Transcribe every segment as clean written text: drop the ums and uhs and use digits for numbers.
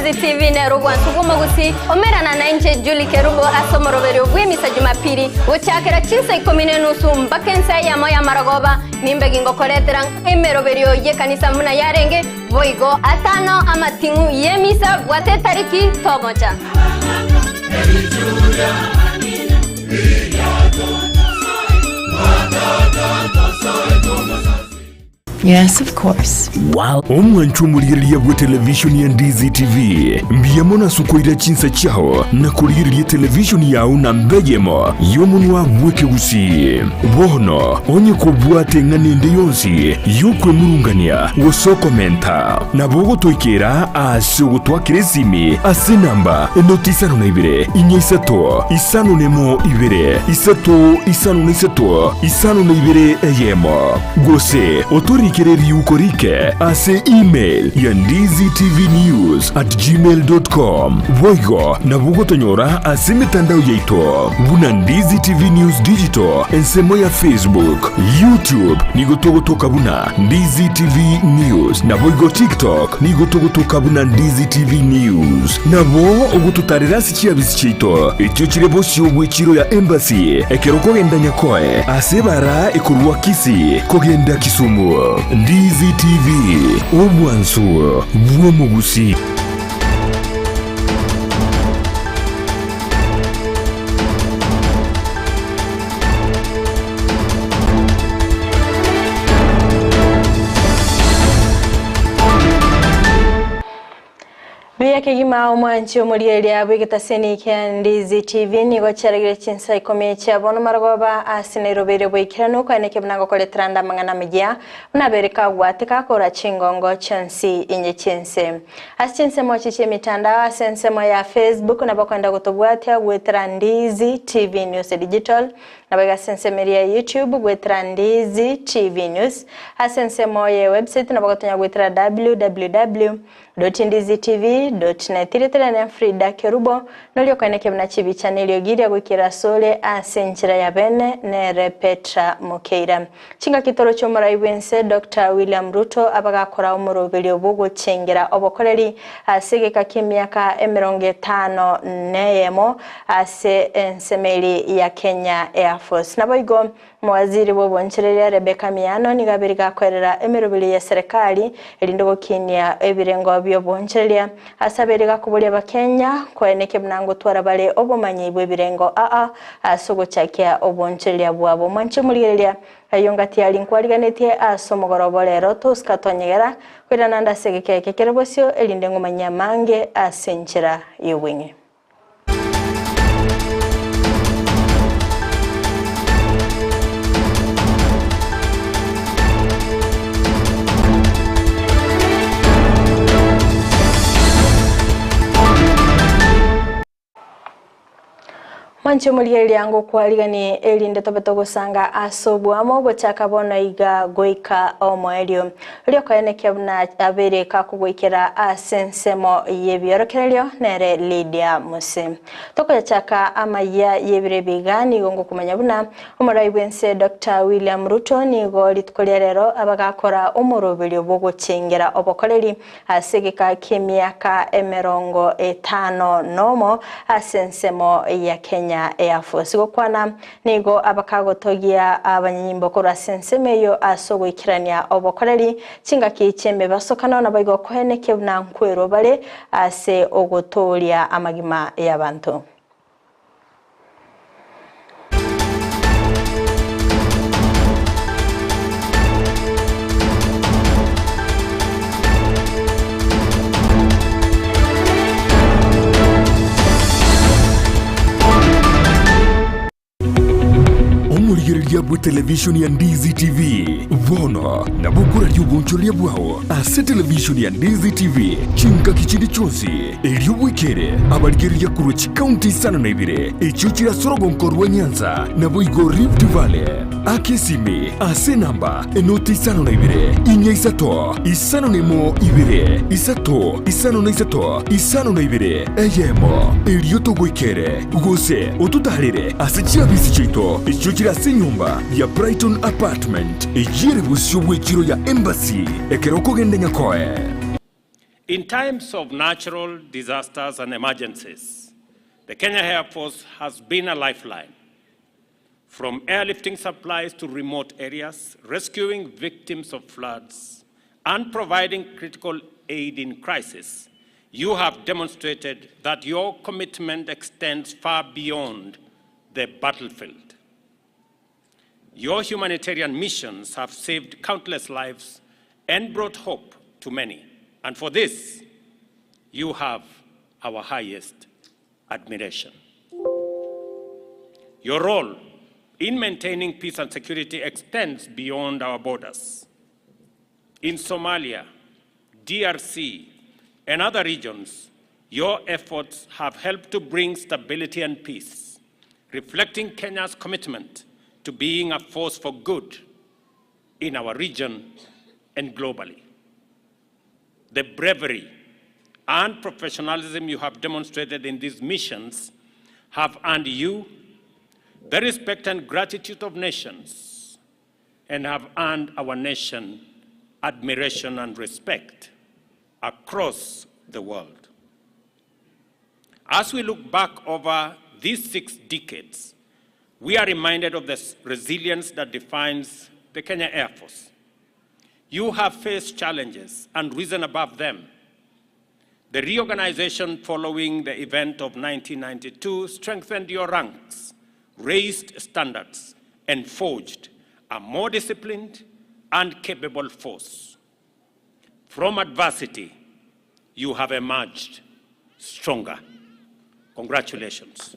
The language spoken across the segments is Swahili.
Ndizi TV nero gwantu gumogusi omerana na nje Julie Kerubo asomoroberio gwemisa Jumapili gucyakera kinse 10:30 mbakense ya moya maragoba nimbegi ngokoretera emeroberio ye kanisa muna yarenge voigo atano amatingu yemisa gwate tariki tomoja. Yes, of course. Wow. Omwanchumuliriya bwa television ya Ndizi TV. Mbiyamona sukoira chinsa chao na kuliriya television yao na mbejemo yomunwa bweke gusi. Bono, onye kubwate nganende yonsi yukwe murungania woso komenta. Na bogo toikera aso twakiresimi ase namba enotisano na ibere inyisato isano nemo ibere isato isano na isato isano na ibere eyemo gose otori kereri ukorike ase email ya ndizitv.news@gmail.com voigo na bugotonyora ase mitandao yaito buna Ndizi TV News Digital ensemo ya Facebook, YouTube nigotogotoka buna Ndizi TV News na voigo TikTok nigotogotoka buna Ndizi TV News na bo ogututarira sikia bisichito ekyo kirebo cyobwekiro ya embassy ekeroko genda nyakoe ase bara ekurwa kisi kogenda Kisumu. Ndizi TV obwansu bwomugusi. Biya kigima omwanchi omulielia bwigitaseni kya Ndizi TV nigo charagire chinsa 10 kya bono maragoba asinerobere bwikirano kwaneke bnango koletranda mangana media unabereka gwatika kora chingongo chansi inye chinse asinse mochi chemitandao asense mo ya Facebook na bakwenda gutobwatia gwetra Ndizi TV News Digital na baga sense media YouTube gwetra Ndizi TV News asense mo ya website na bagotonya gwetra www.ndizitv.net na Frida Kerubo nolio kaneke bna chibi channel yogiria gwikira sole asenchira ya bene nere Petra Mukeira chinga kitoro chomora ibense Dr. William Ruto abagakora umurobeli obugo chengera obokoreri asegeka kimyaka 50 neyemo ase ensemeli ya Kenya Air Force naboigo mwaziri w'oboncherera Rebecca Miano nigabiriga kwerera emerobeli ya serikali elindogo kinia ebirengo by'oboncherera asaberega kubulia bakenya kweneke bnango twarabale obomanyi bw'ebirengo asogo chakia oboncherera bwabo manchemulirira ayongati alinkwaligane asomogorobolero tuskatonyegera kwirana ndasegeke kekerebosyo elinde ngomanya mange asenchera yowinge. Manche muliyeli yango kwaligani elinde tobetogo sanga asobwamo bochaka bona iga goika omoelio lyo kaeneke bna abereka kugwikira asensemo yebyorokerelyo nere Lydia Muse toko yachaka amaya yebirebigani gongo kumanya buna omuraibwense Dr. William Ruto nigo litkolerero abagakora umurobelyo bogo chengera obokoreri asegeka kimyaka 50 nomo asensemo ya Kenya Air Force gokwana nigo abakagotogia abanyimbo kora sensemeyo asogo ikirania obokoreri chinga kichembe basokana na bayigo koheneke bna nkwero bale ase ogotolia amagima y'abantu. Omuliriya bwa television ya Ndizi TV vono na bukura ly'obonchoria bwao ase television ya Ndizi TV chinka kichindi chonsi eryobwekere abaligeriya kurwa chikaunti sana na ibire ekyo kirasorogo nkorwa Nyanza na boigo Rift Valley akesime ase namba enoti isano na ibire inya isato isano nemo ibire isato isano na isato isano na ibire eyemo eryotogwekere gose otutalire ase chiabisi chito ekyo kirase nyumba ya Brighton Apartment ejire busyo bwekiro ya Embassy ekeroko gende nyakoe In times of natural disasters and emergencies, the Kenya Air Force has been a lifeline. From airlifting supplies to remote areas, rescuing victims of floods, and providing critical aid in crisis, you have demonstrated that your commitment extends far beyond the battlefield. Your humanitarian missions have saved countless lives and brought hope to many. And for this, you have our highest admiration. Your role in maintaining peace and security extends beyond our borders. In Somalia, DRC, and other regions, your efforts have helped to bring stability and peace, reflecting Kenya's commitment to being a force for good in our region and globally. The bravery and professionalism you have demonstrated in these missions have earned you the respect and gratitude of nations and have earned our nation admiration and respect across the world. As we look back over these 6 decades, we are reminded of the resilience that defines the Kenya Air Force. You have faced challenges and risen above them. The reorganization following the event of 1992 strengthened your ranks, raised standards, and forged a more disciplined and capable force. From adversity, you have emerged stronger. Congratulations.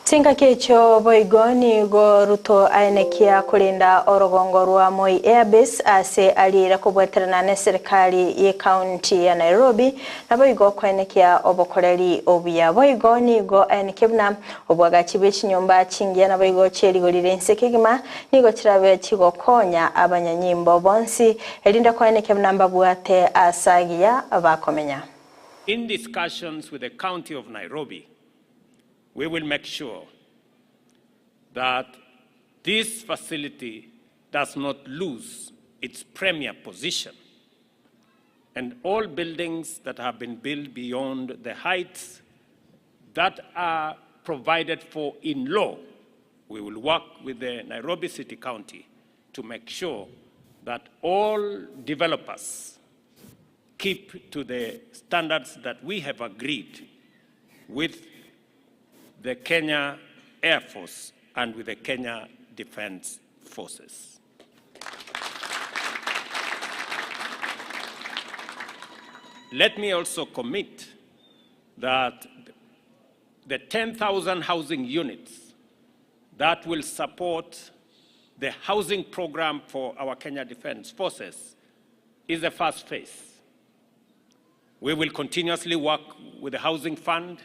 Tinga kecho boigoni go ruto ainekia kulinda orogongo rwa Moi Airbase ase alira kubweterana ne serikali ye county ya Nairobi na boigo kwainekia obokoreri obuya boigoni go ainekebna obwaga chibechi nyumba chingia na boigo cherigolire nsekegima nigo kirabe kigokonya abanyanyimbo bonsi elinda kwainekebna mbabwate asagia abakomenya. In discussions with the county of Nairobi, we will make sure that this facility does not lose its premier position, and all buildings that have been built beyond the heights that are provided for in law, we will work with the Nairobi City County to make sure that all developers keep to the standards that we have agreed with the Kenya Air Force and with the Kenya Defense Forces. Let me also commit that the 10,000 housing units that will support the housing program for our Kenya Defense Forces is the first phase. We will continuously work with the Housing Fund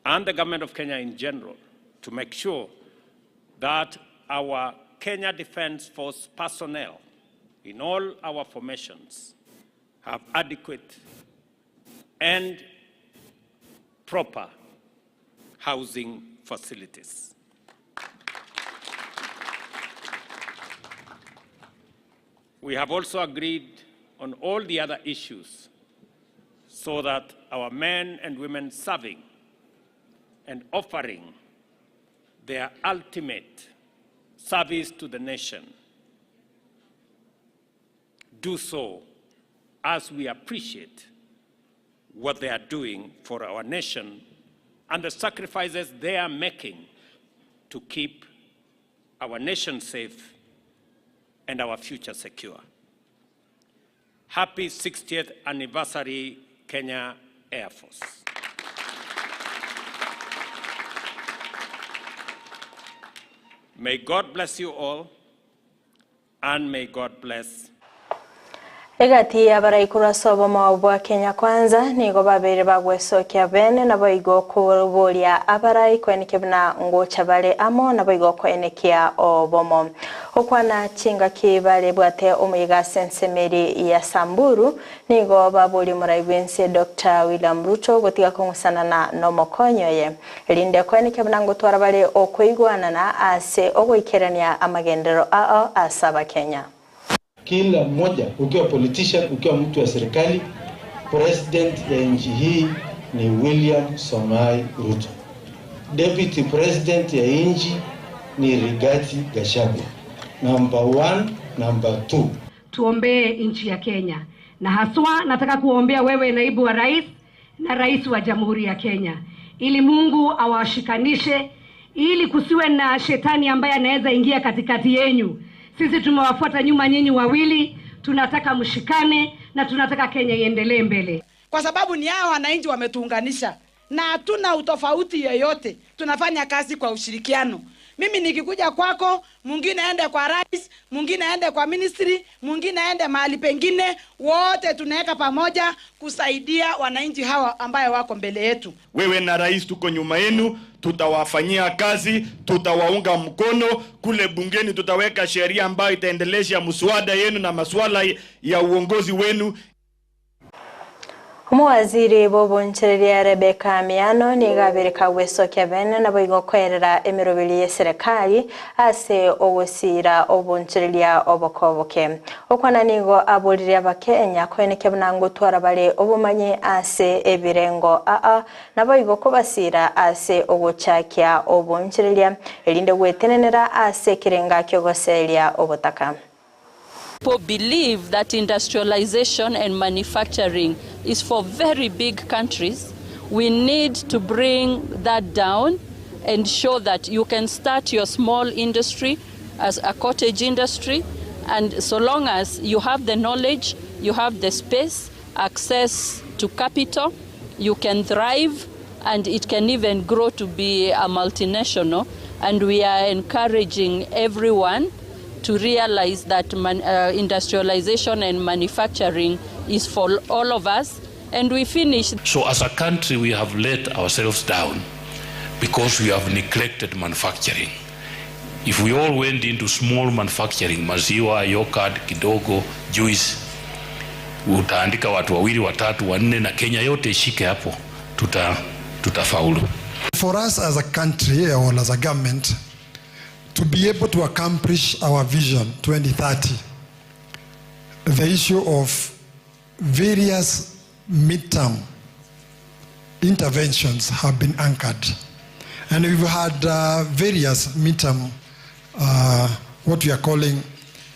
and the government of Kenya in general to make sure that our Kenya Defense Force personnel in all our formations have adequate and proper housing facilities. We have also agreed on all the other issues so that our men and women serving and offering their ultimate service to the nation do so as we appreciate what they are doing for our nation and the sacrifices they are making to keep our nation safe and our future secure. Happy 60th anniversary, Kenya Air Force. May God bless you all, and may God bless. Egati abaraikura sobo mawabwa Kenya Kwanza nigo babere bagwesokia bene na boigo kubolia abarai kwenikebna ngo chabale amo na boigo kwenekia obomo okwana chinga kibale bwate omuyiga sensemeri ya Samburu nigo babuli muraibwense Dr. William Ruto gotiga kongusana na nomokonyoye linde kwenikebna ngo twarabale okwigwana na ase ogoikerania amagendero ao asaba Kenya. Kila mmoja, ukiwa politician, ukiwa mtu wa serikali, president ya nchi hii ni William Samoei Ruto. Deputy president ya nchi ni Rigathi Gachagua. Number 1, number 2. Tuombee nchi ya Kenya. Na haswa nataka kuombea wewe naibu wa rais na rais wa Jamhuri ya Kenya, ili Mungu awashikanishe, ili kusiwe na shetani ambaye anaweza ingia katikati yenu. Sisi tumewafuata nyuma nyinyi wawili, tunataka mshikane na tunataka Kenya iendelee mbele. Kwa sababu ni hao wananchi wametuunganisha na hatuna utofauti yoyote. Tunafanya kazi kwa ushirikiano. Mimi nikikuja kwako, mwingine aende kwa rais, mwingine aende kwa ministry, mwingine aende mahali pengine, wote tunaweka pamoja kusaidia wananchi hawa ambao wako mbele yetu. Wewe na rais tuko nyuma yenu, tutawafanyia kazi, tutawaunga mkono. Kule bungeni tutaweka sheria ambayo itaendelesha mswada yenu na masuala ya uongozi wenu. Umuwaziri b'obunchereria Rebecca Miano nigabirika gwesokia bene nabo igokwerera emirobiri ya serikali ase ogusira obunchereria obokoboke. Okwana nigo aburire abakenya kweneke bunango twara bale obumanyi ase ebirengo nabo igokobasira ase oguchakia obunchereria elinde gwetenenera ase kirenga kyogoseria obutaka. People believe that industrialization and manufacturing is for very big countries. We need to bring that down and show that you can start your small industry as a cottage industry, and so long as you have the knowledge, you have the space, access to capital, you can thrive, and it can even grow to be a multinational. And we are encouraging everyone to realize that industrialization and manufacturing is for all of us, and we finish. So as a country we have let ourselves down because we have neglected manufacturing. If we all went into small manufacturing, maziwa, yogurt, kidogo, juice, utaandika watu wawili, watatu, wanne na Kenya yote ishike hapo, tutafaulu. For us as a country or as a government, to be able to accomplish our vision 2030, the issue of various midterm interventions have been anchored. And we've had various midterm, what we are calling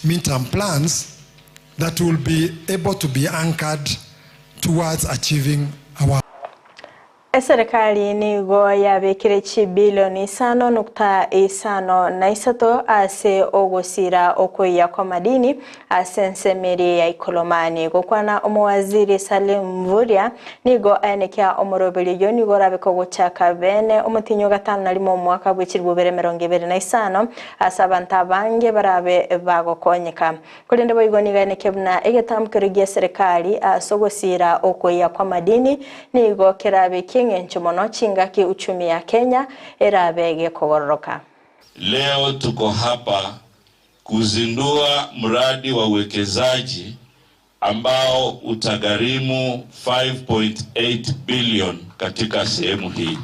midterm plans that will be able to be anchored towards achieving our. Serikali nigo yabekire bilioni 5.53 ase ogusira okoya kwa madini ase nsemeri ya Ikolomani. Gukwana umuwaziri Salim Mvurya nigo anekia omurobiri yo nigo rabeko guchaka bene umutinyo gatanu nalimo mwaka bw'ikirwa 2025 asabanta bange barabe bagokonyeka. Kulinde boyigo niga aneke buna egetamukiro gya serikali asogosira okoya kwa madini nigo kerabe nchumono chingaki uchumi ya Kenya erabege kogororoka. Leo tuko hapa kuzindua mradi wa uwekezaji ambao utagharimu 5.8 billion katika sehemu hii.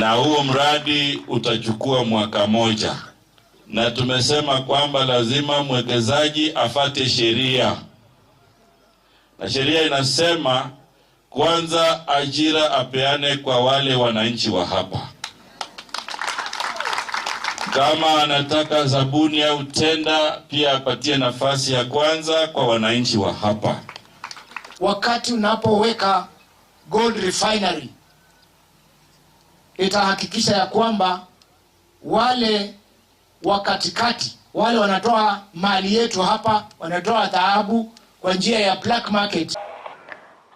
Na huo mradi utachukua mwaka moja. Na tumesema kwamba lazima mwekezaji afate sheria. Na sheria inasema kwanza ajira apeane kwa wale wananchi wa hapa. Kama anataka zabuni au tenda, pia apatie nafasi ya kwanza kwa wananchi wa hapa. Wakati unapoweka gold refinery, itahakikisha ya kwamba wale wakatikati, wale wanatoa mali yetu hapa, wanatoa dhahabu kwa njia ya black market.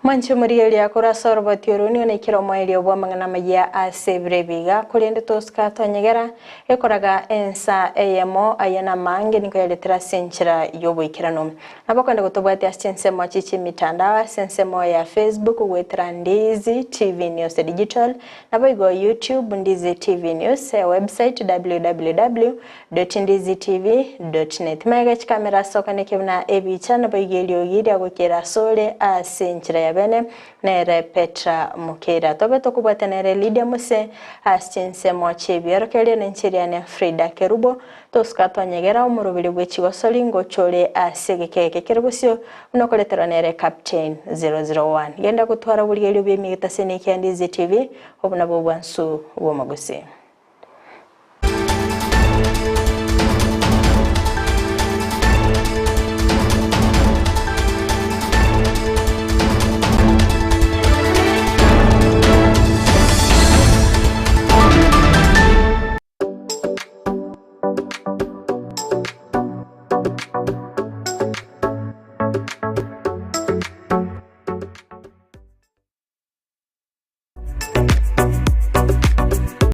Manche murieli akora sorbotioruni onekiro mwaili obwamangana magia asebrebiga kulende toska tonyegera ekoraga ensa eyemo ayana mange niko yaletera senchira yobwikirano nabakwenda gutobwate asensemo chichi mitandao sensemo ya Facebook gwetera Ndizi TV News Digital naboigo YouTube Ndizi TV News website www.ndizitv.net mega kamera soka nekebna ebicha naboigelio gidi agokera sole asenchira ya Yabene nere Petra Mukeira tobe tokubwata nere Lydia Muse astinse moche byerokelia nenchiriane Frida Kerubo toskato nyegera umurubili bwechigo solingo chole asegekeke kerubusyo unokoletera nere Captain 001 genda kutwara buli elyo byemigita seniki ya Ndizi TV obuna bobwansu wo magusi.